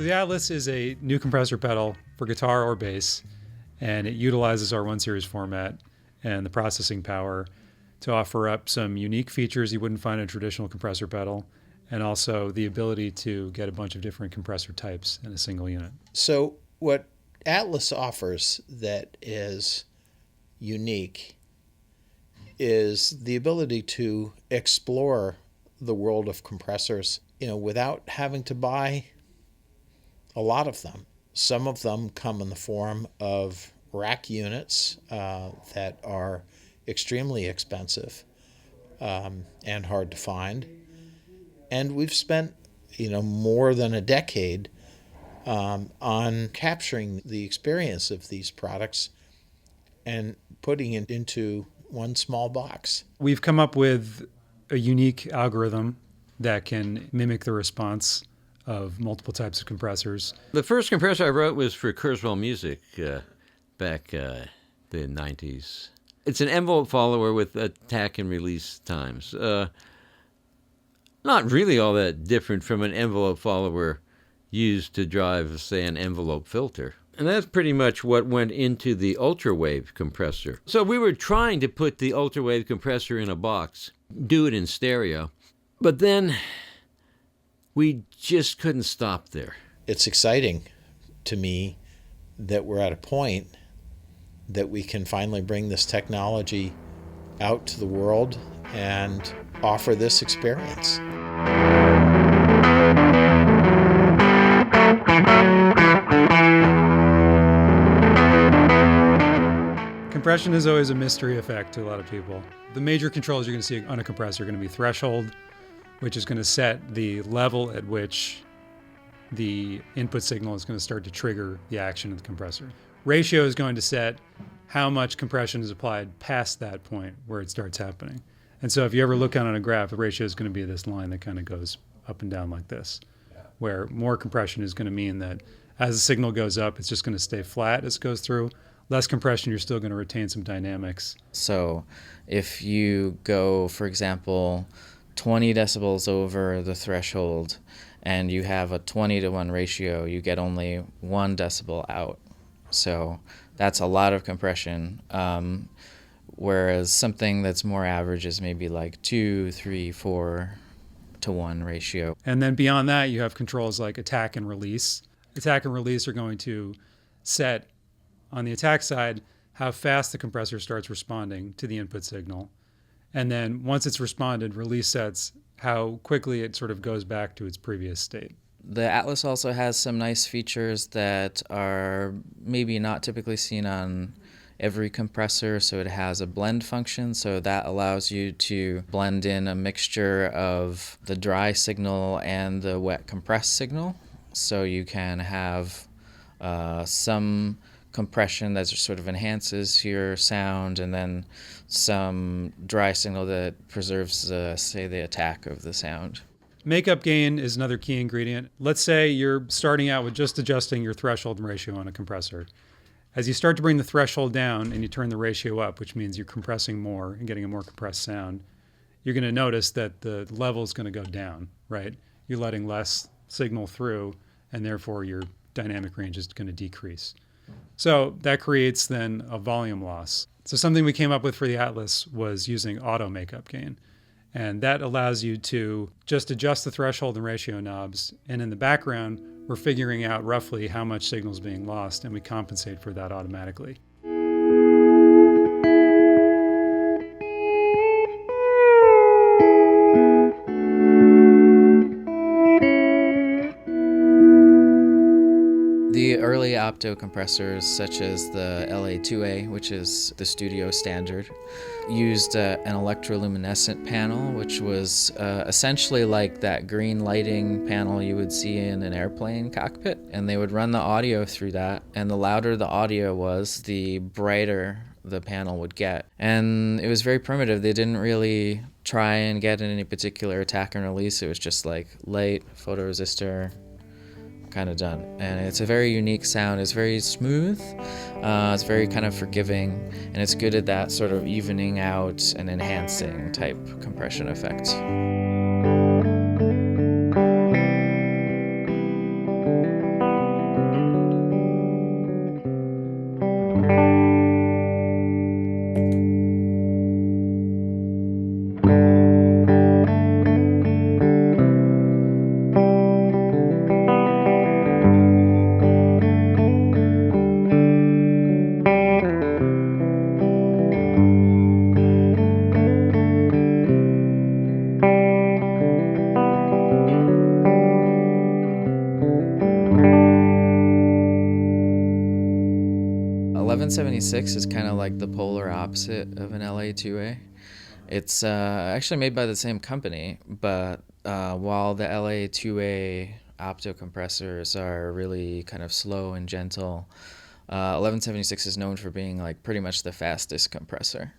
the Atlas is a new compressor pedal for guitar or bass, and it utilizes our 1 Series format and the processing power to offer up some unique features you wouldn't find in a traditional compressor pedal, and also the ability to get a bunch of different compressor types in a single unit. So what Atlas offers that is unique is the ability to explore the world of compressors, without having to buy a lot of them. Some of them come in the form of rack units that are extremely expensive and hard to find. And we've spent, more than a decade on capturing the experience of these products and putting it into one small box. We've come up with a unique algorithm that can mimic the response of multiple types of compressors. The first compressor I wrote was for Kurzweil Music back the 90s. It's an envelope follower with attack and release times. Not really all that different from an envelope follower used to drive, say, an envelope filter. And that's pretty much what went into the ultra-wave compressor. So we were trying to put the ultra-wave compressor in a box, do it in stereo, but then we just couldn't stop there. It's exciting to me that we're at a point that we can finally bring this technology out to the world and offer this experience. Compression is always a mystery effect to a lot of people. The major controls you're going to see on a compressor are going to be threshold, which is going to set the level at which the input signal is going to start to trigger the action of the compressor. Ratio is going to set how much compression is applied past that point where it starts happening. And so if you ever look out on a graph, the ratio is going to be this line that kind of goes up and down like this, where more compression is going to mean that as the signal goes up, it's just going to stay flat as it goes through. Less compression, you're still going to retain some dynamics. So if you go, for example, 20 decibels over the threshold and you have a 20-to-1 ratio, you get only 1 decibel out. So that's a lot of compression, whereas something that's more average is maybe like 2, 3, 4-to-1 ratio. And then beyond that, you have controls like attack and release. Attack and release are going to set, on the attack side, how fast the compressor starts responding to the input signal. And then once it's responded, release sets how quickly it sort of goes back to its previous state. The Atlas also has some nice features that are maybe not typically seen on every compressor. So it has a blend function, so that allows you to blend in a mixture of the dry signal and the wet compressed signal. So you can have some compression that sort of enhances your sound, and then some dry signal that preserves, say, the attack of the sound. Makeup gain is another key ingredient. Let's say you're starting out with just adjusting your threshold and ratio on a compressor. As you start to bring the threshold down and you turn the ratio up, which means you're compressing more and getting a more compressed sound, you're going to notice that the level is going to go down, right? You're letting less signal through, and therefore your dynamic range is going to decrease. So that creates then a volume loss. So something we came up with for the Atlas was using auto makeup gain. And that allows you to just adjust the threshold and ratio knobs. And in the background, we're figuring out roughly how much signal is being lost, and we compensate for that automatically. The early opto compressors, such as the LA2A, which is the studio standard, used an electroluminescent panel, which was essentially like that green lighting panel you would see in an airplane cockpit. And they would run the audio through that, and the louder the audio was, the brighter the panel would get. And it was very primitive. They didn't really try and get in any particular attack and release. It was just like light, photoresistor, kind of done. And it's a very unique sound. It's very smooth. It's very kind of forgiving, and it's good at that sort of evening out and enhancing type compression effect. 1176 is kind of like the polar opposite of an LA2A. It's actually made by the same company, but while the LA2A opto compressors are really kind of slow and gentle, 1176 is known for being like pretty much the fastest compressor.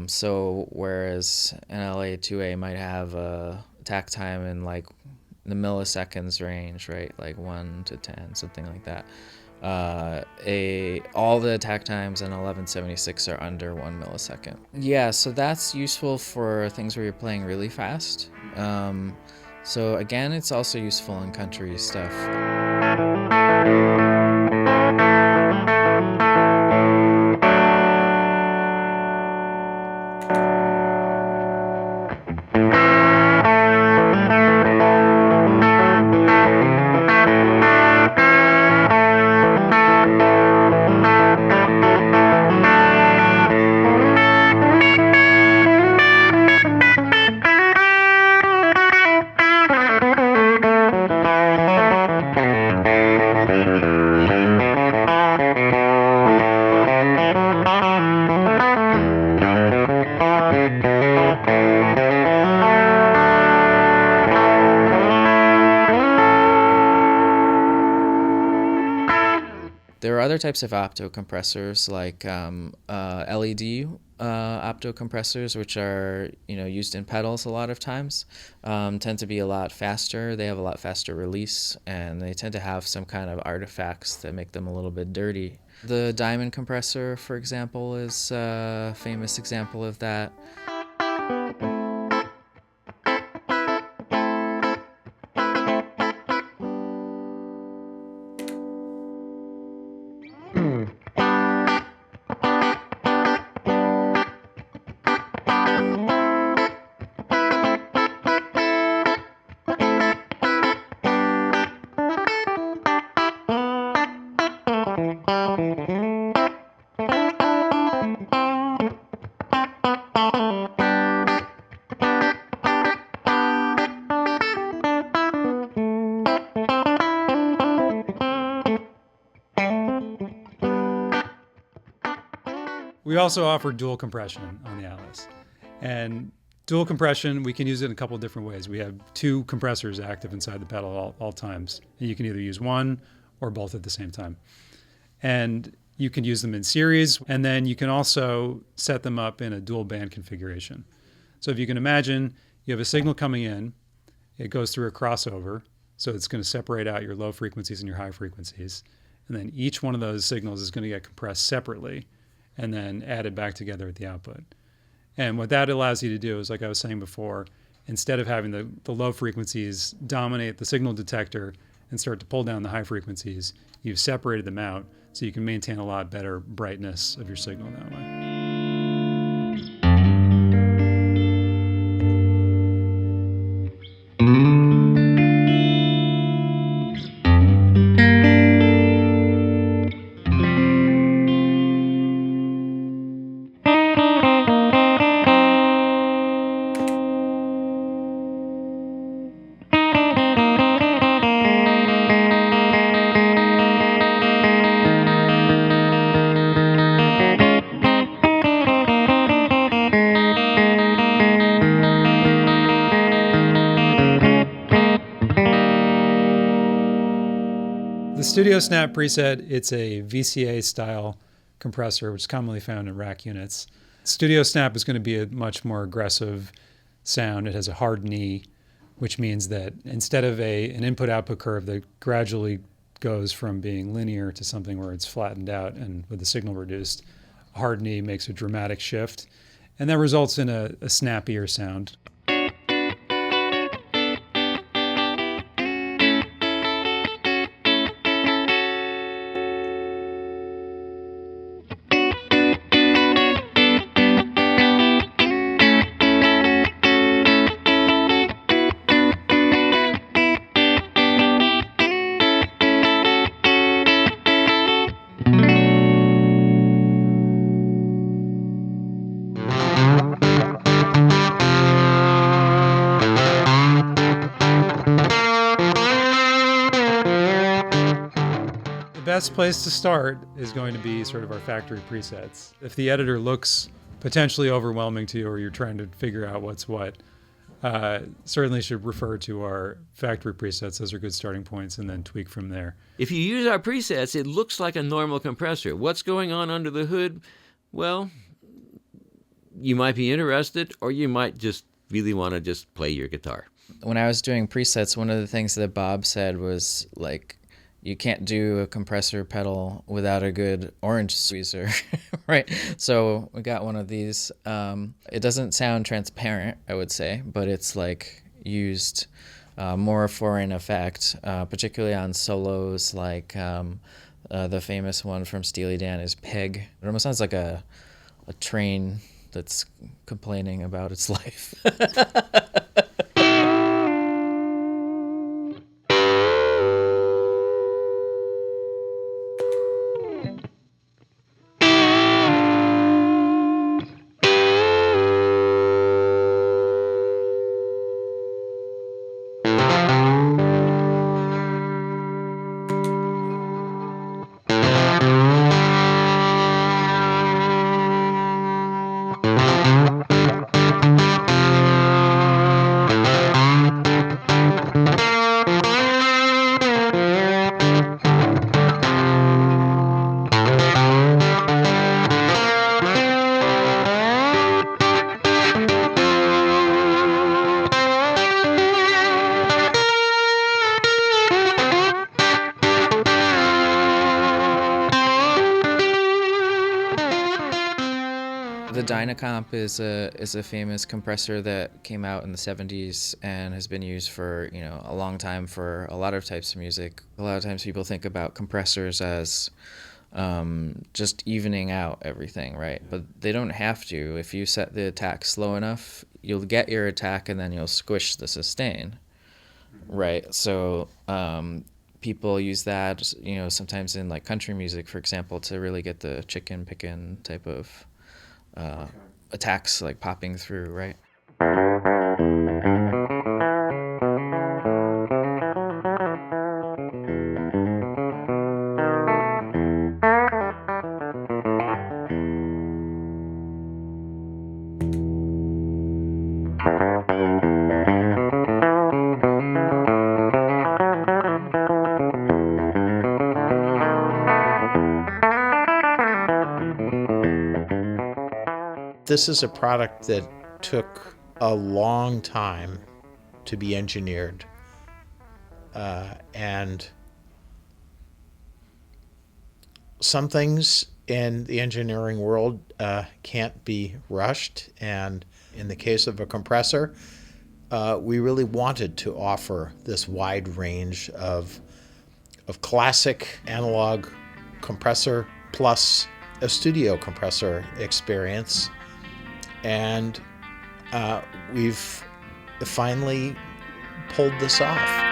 So whereas an LA2A might have a takt time in like the milliseconds range, right, like 1 to 10, something like that. All the takt times in 1176 are under 1 millisecond. Yeah, so that's useful for things where you're playing really fast. So again, it's also useful in country stuff. There are other types of opto compressors like LED opto compressors, which are used in pedals a lot of times. Tend to be a lot faster. They have a lot faster release, and they tend to have some kind of artifacts that make them a little bit dirty. The Diamond compressor, for example, is a famous example of that. We also offer dual compression on the Atlas. And dual compression, we can use it in a couple of different ways. We have 2 compressors active inside the pedal all times. And you can either use one or both at the same time. And you can use them in series, and then you can also set them up in a dual band configuration. So if you can imagine, you have a signal coming in, it goes through a crossover, so it's going to separate out your low frequencies and your high frequencies. And then each one of those signals is going to get compressed separately and then added back together at the output. And what that allows you to do is, like I was saying before, instead of having the low frequencies dominate the signal detector and start to pull down the high frequencies, you've separated them out so you can maintain a lot better brightness of your signal that way. The Studio Snap preset, it's a VCA style compressor, which is commonly found in rack units. Studio Snap is going to be a much more aggressive sound. It has a hard knee, which means that instead of an input-output curve that gradually goes from being linear to something where it's flattened out and with the signal reduced, a hard knee makes a dramatic shift, and that results in a snappier sound. best place to start is going to be sort of our factory presets. If the editor looks potentially overwhelming to you, or you're trying to figure out what's what, certainly should refer to our factory presets. Those are good starting points, and then tweak from there. If you use our presets, it looks like a normal compressor. What's going on under the hood? Well, you might be interested, or you might just really want to just play your guitar. When I was doing presets, one of the things that Bob said was, like, you can't do a compressor pedal without a good orange squeezer, right? So we got one of these. It doesn't sound transparent, I would say, but it's like used more for an effect, particularly on solos, like the famous one from Steely Dan is Peg. It almost sounds like a train that's complaining about its life. The Dynacomp is a famous compressor that came out in the 70s and has been used for, a long time for a lot of types of music. A lot of times people think about compressors as just evening out everything, right? But they don't have to. If you set the attack slow enough, you'll get your attack and then you'll squish the sustain, right? So people use that, sometimes in like country music, for example, to really get the chicken pickin' type of attacks like popping through, right? This is a product that took a long time to be engineered, and some things in the engineering world can't be rushed, and in the case of a compressor, we really wanted to offer this wide range of classic analog compressor plus a studio compressor experience. And we've finally pulled this off.